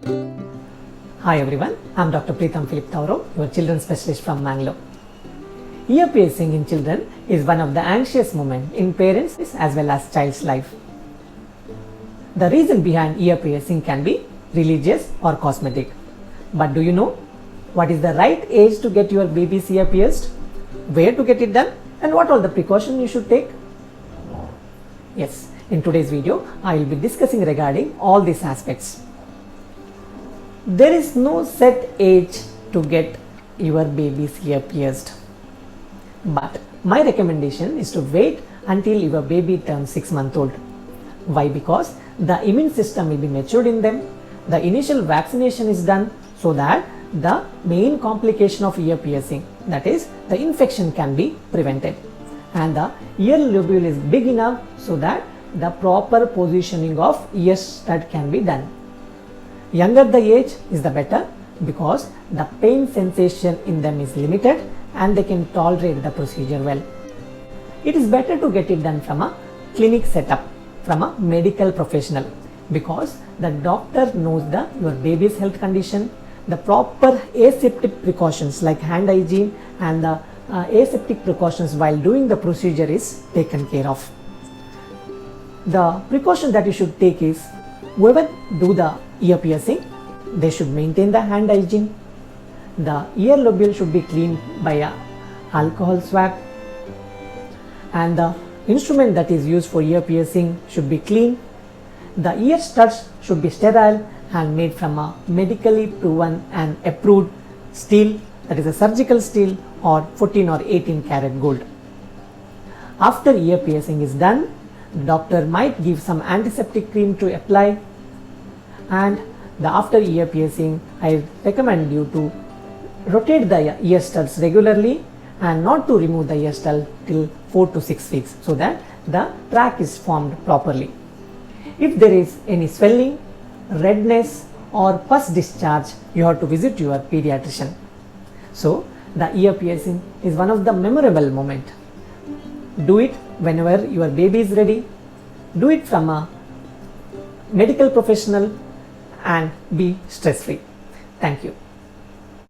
Hi everyone, I am Dr. Preetham Philip Tauro, your children's specialist from Mangalore. Ear piercing in children is one of the anxious moments in parents as well as child's life. The reason behind ear piercing can be religious or cosmetic. But do you know what is the right age to get your baby's ear pierced? Where to get it done? And what are the precautions you should take? Yes, in today's video, I will be discussing regarding all these aspects. There is no set age to get your baby's ear pierced. But my recommendation is to wait until your baby turns 6 months old. Why? Because the immune system will be matured in them. The initial vaccination is done so that the main complication of ear piercing, that is the infection, can be prevented. And the ear lobule is big enough so that the proper positioning of ear stud can be done. Younger the age is the better because the pain sensation in them is limited and they can tolerate the procedure well. It is better to get it done from a clinic setup, from a medical professional, because the doctor knows your baby's health condition, the proper aseptic precautions like hand hygiene and the aseptic precautions while doing the procedure is taken care of. The precaution that you should take is, whoever do the ear piercing, they should maintain the hand hygiene. The ear lobule should be cleaned by a alcohol swab, and the instrument that is used for ear piercing should be clean. The ear studs should be sterile and made from a medically proven and approved steel, that is a surgical steel or 14 or 18 karat gold. After ear piercing is done, the doctor might give some antiseptic cream to apply, and after ear piercing, I recommend you to rotate the ear studs regularly and not to remove the ear stud till 4 to 6 weeks so that the track is formed properly. If there is any swelling, redness or pus discharge, you have to visit your pediatrician. So the ear piercing is one of the memorable moments. Do it whenever your baby is ready. Do it from a medical professional and be stress free. Thank you.